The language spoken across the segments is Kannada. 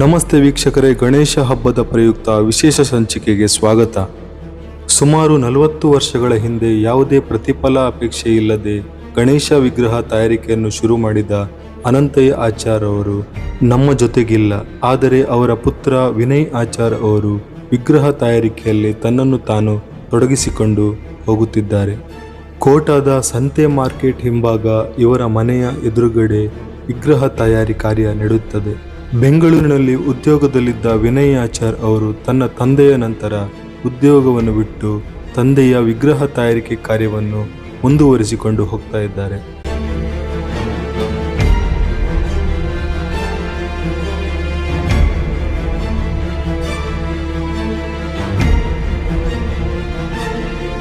ನಮಸ್ತೆ ವೀಕ್ಷಕರೇ, ಗಣೇಶ ಹಬ್ಬದ ಪ್ರಯುಕ್ತ ವಿಶೇಷ ಸಂಚಿಕೆಗೆ ಸ್ವಾಗತ. ಸುಮಾರು 40 ವರ್ಷಗಳ ಹಿಂದೆ ಯಾವುದೇ ಪ್ರತಿಫಲ ಅಪೇಕ್ಷೆ ಇಲ್ಲದೆ ಗಣೇಶ ವಿಗ್ರಹ ತಯಾರಿಕೆಯನ್ನು ಶುರು ಮಾಡಿದ ಅನಂತಯ್ಯ ಆಚಾರ್ ಅವರು ನಮ್ಮ ಜೊತೆಗಿಲ್ಲ. ಆದರೆ ಅವರ ಪುತ್ರ ವಿನಯ್ ಆಚಾರ್ ಅವರು ವಿಗ್ರಹ ತಯಾರಿಕೆಯಲ್ಲಿ ತನ್ನನ್ನು ತಾನು ತೊಡಗಿಸಿಕೊಂಡು ಹೋಗುತ್ತಿದ್ದಾರೆ. ಕೋಟಾದ ಸಂತೆ ಮಾರ್ಕೆಟ್ ಹಿಂಭಾಗ ಇವರ ಮನೆಯ ಎದುರುಗಡೆ ವಿಗ್ರಹ ತಯಾರಿ ಕಾರ್ಯ ನಡೆಯುತ್ತದೆ. ಬೆಂಗಳೂರಿನಲ್ಲಿ ಉದ್ಯೋಗದಲ್ಲಿದ್ದ ವಿನಯ್ ಆಚಾರ್ ಅವರು ತನ್ನ ತಂದೆಯ ನಂತರ ಉದ್ಯೋಗವನ್ನು ಬಿಟ್ಟು ತಂದೆಯ ವಿಗ್ರಹ ತಯಾರಿಕೆ ಕಾರ್ಯವನ್ನು ಮುಂದುವರಿಸಿಕೊಂಡು ಹೋಗ್ತಾ ಇದ್ದಾರೆ.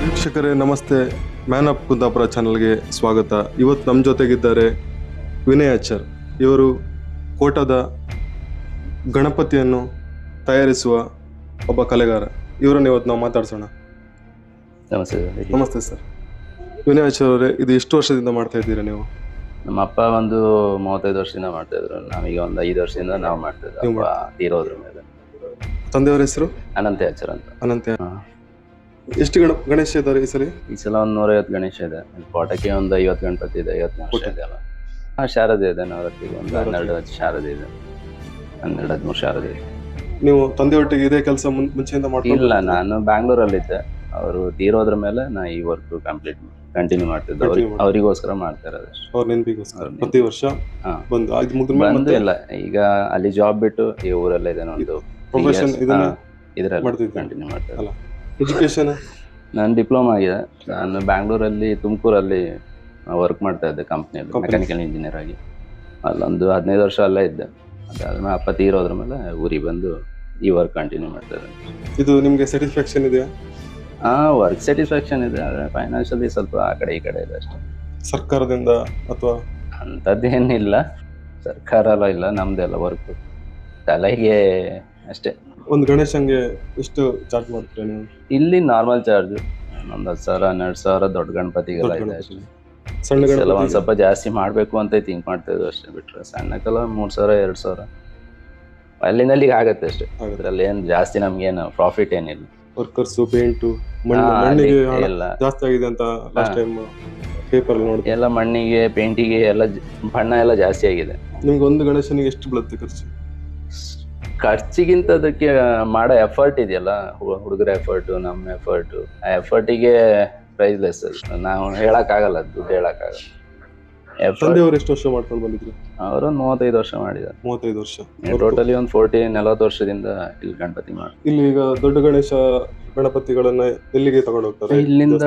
ವೀಕ್ಷಕರೇ ನಮಸ್ತೆ, ಮ್ಯಾನ್ ಆಫ್ ಕುಂದಾಪುರ ಚಾನಲ್ಗೆ ಸ್ವಾಗತ. ಇವತ್ತು ನಮ್ಮ ಜೊತೆಗಿದ್ದಾರೆ ವಿನಯ್ ಆಚಾರ್. ಇವರು ಕೋಟದ ಗಣಪತಿಯನ್ನು ತಯಾರಿಸುವ ಒಬ್ಬ ಕಲೆಗಾರ. ಇವರನ್ನು ಇವತ್ತು ನಾವು ಮಾತಾಡ್ಸೋಣ. ನಮಸ್ತೆ ಸರ್. ವಿನಯ್ ಆಚಾರ್ ಅವರೇ, ಇದು ಎಷ್ಟು ವರ್ಷದಿಂದ ಮಾಡ್ತಾ ಇದ್ದೀರಾ ನೀವು? ನಮ್ಮ ಅಪ್ಪ ಒಂದು 35 ವರ್ಷದಿಂದ ಮಾಡ್ತಾ ಇದ್ರು. ನಾವೀಗ ಒಂದು 5 ವರ್ಷದಿಂದ ನಾವು ಮಾಡ್ತಾ ಇದ್ದೀವಿ. ತೀರೋದ್ರ ಮೇಲೆ. ತಂದೆಯವರ ಹೆಸರು ಅನಂತಯ್ಯ ಆಚಾರ್ ಅಂತ. ಅನಂತಯ್ಯ. ಎಷ್ಟು ಗಣೇಶ ಇದ್ದಾರೆ ಈ ಸಲ? ಈ ಸಲ ಒಂದು 150 ಗಣೇಶ ಇದೆ. ಕೋಟಕ್ಕೆ ಒಂದು 50 ಗಣಪತಿ ಇದೆ. 50 ವರ್ಷ ಇದೆ ಅಲ್ಲ. ಶಾರದೆ ಇದೆ. ನವರಾತ್ರಿಗೆ ಒಂದು 12 ಶಾರದೆ ಇದೆ. 12-13 ಶಾರದೆ ಇದೆ. ನೀವು ತಂದೆಯೊಟ್ಟಿಗೆ ಇದೇ ಕೆಲಸ ಮುಂಚೆಯಿಂದ ಮಾಡ್ಕೊಂಡು? ಇಲ್ಲ, ನಾನು ಬ್ಯಾಂಗ್ಳೂರಲ್ಲಿದ್ದೆ. ಅವರು ತೀರೋದ್ರ ಮೇಲೆ ನಾ ಈ ವರ್ಕ್ ಕಂಟಿನ್ಯೂ ಮಾಡ್ತಿದ್ದೆ. ಅವರಿಗೋಸ್ಕರ ಮಾಡ್ತಾ ಇರೋದು. ಅವ್ರ ನೆನಪಿಗೋಸ್ಕರ ಪ್ರತಿ ವರ್ಷ ಬಂದು ಇಲ್ಲ. ಈಗ ಅಲ್ಲಿ ಜಾಬ್ ಬಿಟ್ಟು ಈ ಊರಲ್ಲೇ ಇದೆ. ಒಂದು ಪ್ರೊಫೆಷನ್ ಇದರಲ್ಲಿ ಕಂಟಿನ್ಯೂ ಮಾಡ್ತಾ ಇರೋದು. ಎಜುಕೇಶನ್ ನಾನು ಡಿಪ್ಲೊಮಾ ಆಗಿದೆ. ನಾನು ಬ್ಯಾಂಗ್ಳೂರಲ್ಲಿ, ತುಮಕೂರಲ್ಲಿ ವರ್ಕ್ ಮಾಡ್ತಾ ಇದ್ದೆ ಕಂಪ್ನಿಯಲ್ಲಿ ಮೆಕ್ಯಾನಿಕಲ್ ಇಂಜಿನಿಯರ್ ಆಗಿ. ಅಲ್ಲೊಂದು 15 ವರ್ಷ ಅಲ್ಲೇ ಇದ್ದೆ. ಅದಾದ್ಮೇಲೆ ಅಪ್ಪ ತೀರೋದ್ರ ಮೇಲೆ ಊರಿಗೆ ಬಂದು ಈ ವರ್ಕ್ ಕಂಟಿನ್ಯೂ ಮಾಡ್ತಾ ಇದ್ದೆ. ಇದು ನಿಮಗೆ ಸ್ಯಾಟಿಸ್ಫ್ಯಾಕ್ಷನ್ ಇದೆಯಾ? ವರ್ಕ್ ಸ್ಯಾಟಿಸ್ಫ್ಯಾಕ್ಷನ್ ಇದೆ. ಆದರೆ ಫೈನಾನ್ಷಿಯಲಿ ಸ್ವಲ್ಪ ಆ ಕಡೆ ಈ ಕಡೆ ಇದೆ ಅಷ್ಟೇ. ಸರ್ಕಾರದಿಂದ ಅಥವಾ ಅಂಥದ್ದೇನಿಲ್ಲ. ಸರ್ಕಾರ ಎಲ್ಲ ಇಲ್ಲ, ನಮ್ದೆಲ್ಲ ವರ್ಕ್ ತಲೆಗೆ ಅಷ್ಟೇ. ಒಂದು ಗಣೇಶಂಗೆ ಎಷ್ಟು ಚಾರ್ಜ್ ಮಾಡ್ತೀರಾ ನೀವು? ಇಲ್ಲಿ ನಾರ್ಮಲ್ ಚಾರ್ಜ್ ಒಂದು 10,000 12,000 ದೊಡ್ಡ ಗಣಪತಿಗೆಲ್ಲ ಇದೆ ಅಷ್ಟೇ. ಸಣ್ಣ ಗಣಪತಿ ಒಂದ್ ಸ್ವಲ್ಪ ಜಾಸ್ತಿ ಮಾಡ್ಬೇಕು ಅಂತ ಥಿಂಕ್ ಮಾಡ್ತಾ ಇದ್ವಿ ಅಷ್ಟೇ. ಬಿಟ್ರೆ ಸಣ್ಣಕ್ಕೆಲ್ಲ 3,000 2,000 ಅಲ್ಲಿಂದಲ್ಲಿಗೆ ಆಗತ್ತೆ ಅಷ್ಟೇ. ಅದ್ರಲ್ಲಿ ಏನ್ ಜಾಸ್ತಿ ನಮ್ಗೇನು ಪ್ರಾಫಿಟ್ ಏನಿಲ್ಲ. ವರ್ಕರ್ಸ್, ಪೇಂಟು, ಮಣ್ಣಿಗೆ ಎಲ್ಲ ಜಾಸ್ತಿ ಆಗಿದೆ ಅಂತ ಲಾಸ್ಟ್ ಟೈಮ್ ಪೇಪರ್ ನೋಡಿ. ಎಲ್ಲ ಮಣ್ಣಿಗೆ, ಪೇಂಟಿಗೆ ಎಲ್ಲ ಬಣ್ಣ ಎಲ್ಲ ಜಾಸ್ತಿ ಆಗಿದೆ. ನಿಮ್ಗೆ ಒಂದು ಗಣೇಶನಿಗೆ ಎಷ್ಟು ಬೀಳುತ್ತೆ ಖರ್ಚು? ಖರ್ಚಿಗಿಂತ ಅದಕ್ಕೆ ಮಾಡೋ ಎಫರ್ಟ್ ಇದೆಯಲ್ಲ, ಹುಡುಗರ ಎಫರ್ಟು, ನಮ್ಮ ಎಫರ್ಟು, ಆ ಎಫರ್ಟಿಗೆ ಪ್ರೈಸ್ಲೆಸ್. ನಾವು ಹೇಳಕ್ಕಾಗಲ್ಲ, ದುಡ್ಡು ಹೇಳಕ್ಕಾಗಲ್ಲ. ತಂದೆಯವರು ಎಷ್ಟು ವರ್ಷ ಮಾಡ್ಕೊಂಡು ಬಂದಿದ್ರು? ಅವರು 35 ವರ್ಷ ಮಾಡಿದ್ದಾರೆ. 35 ವರ್ಷ. ಟೋಟಲಿ ಒಂದು 40 ವರ್ಷದಿಂದ ಇಲ್ಲಿ ಗಣಪತಿ ಮಾಡಿ. ಇಲ್ಲಿ ಈಗ ದೊಡ್ಡ ಗಣಪತಿಗಳನ್ನ ಎಲ್ಲಿಗೆ ತಗೊಂಡು ಹೋಗ್ತಾರೆ? ಇಲ್ಲಿಂದ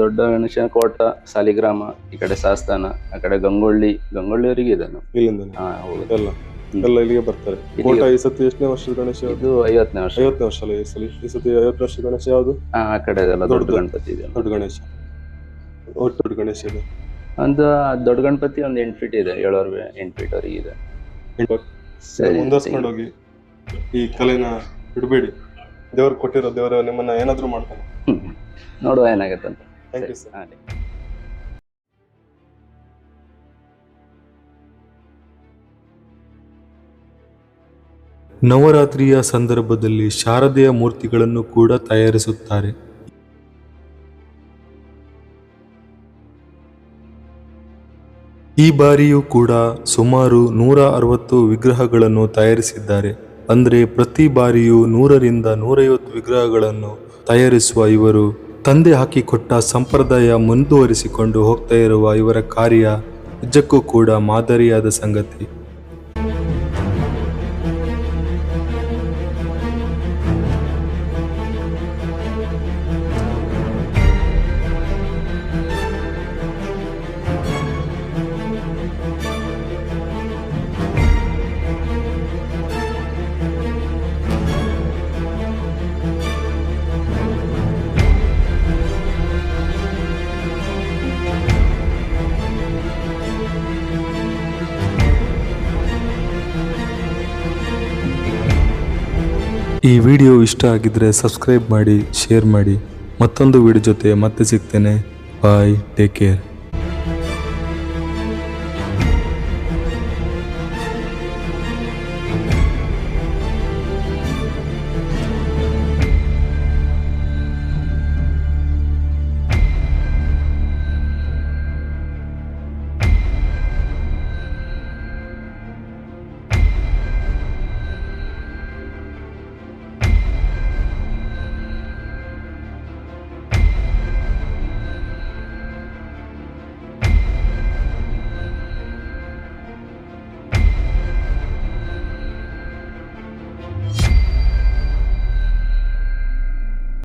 ದೊಡ್ಡ ಗಣೇಶ ಕೋಟ, ಸಾಲಿಗ್ರಾಮ, ಈ ಕಡೆ ಶಾಸ್ತಾನ, ಆ ಕಡೆ ಗಂಗೊಳ್ಳಿವರೆಗೆ ಇದೆ. ಇಲ್ಲಿಂದ ಎಲ್ಲ ಇಲ್ಲಿಗೆ ಬರ್ತಾರೆ. ಕೋಟ ಈ ಸತಿ ಎಷ್ಟನೇ ವರ್ಷದ ಗಣೇಶ? ಇದು 50ನೇ ವರ್ಷ. 50ನೇ ವರ್ಷ ಅಲ್ಲ ಈ ಸತಿ 50 ವರ್ಷದ ಗಣೇಶ ಯಾವುದು? ಆ ಕಡೆ ದೊಡ್ಡ ಗಣಪತಿ ಇದೆ. ದೊಡ್ಡ ಗಣೇಶ, ಒಟ್ಟು ದೊಡ್ಡ ಗಣೇಶ ಇದೆ. ಒಂದು ದೊಡ್ಡ ಗಣಪತಿ ಒಂದು 8 ಫೀಟ್ ಇದೆ. 8 ಫೀಟ್ ವರೆಗೆ ಇದೆ. ಮುಂದುವರ್ಸ್ಕೊಂಡು ಹೋಗಿ, ಈ ಕಲೆನ ಬಿಡಬೇಡಿ. ದೇವ್ರು ಕೊಟ್ಟಿರೋ ದೇವರು ನಿಮ್ಮನ್ನ ಏನಾದ್ರೂ ಮಾಡ್ತಾನೆ. ನೋಡುವ ಏನಾಗತ್ತಂತ. Thank you sir. ನವರಾತ್ರಿಯ ಸಂದರ್ಭದಲ್ಲಿ ಶಾರದೆಯ ಮೂರ್ತಿಗಳನ್ನು ಕೂಡ ತಯಾರಿಸುತ್ತಾರೆ. ಈ ಬಾರಿಯೂ ಕೂಡ ಸುಮಾರು 160 ವಿಗ್ರಹಗಳನ್ನು ತಯಾರಿಸಿದ್ದಾರೆ. ಅಂದರೆ ಪ್ರತಿ ಬಾರಿಯೂ 100ರಿಂದ 150 ವಿಗ್ರಹಗಳನ್ನು ತಯಾರಿಸುವ ಇವರು ತಂದೆ ಹಾಕಿಕೊಟ್ಟ ಸಂಪ್ರದಾಯ ಮುಂದುವರಿಸಿಕೊಂಡು ಹೋಗ್ತಾ ಇರುವ ಇವರ ಕಾರ್ಯ ನಿಜಕ್ಕೂ ಕೂಡ ಮಾದರಿಯಾದ ಸಂಗತಿ. ಈ ವಿಡಿಯೋ ಇಷ್ಟ ಆಗಿದ್ರೆ ಸಬ್ಸ್ಕ್ರೈಬ್ ಮಾಡಿ, ಶೇರ್ ಮಾಡಿ. ಮತ್ತೊಂದು ವಿಡಿಯೋ ಜೊತೆ ಮತ್ತೆ ಸಿಗ್ತೇನೆ. ಬಾಯ್, ಟೇಕ್ ಕೇರ್.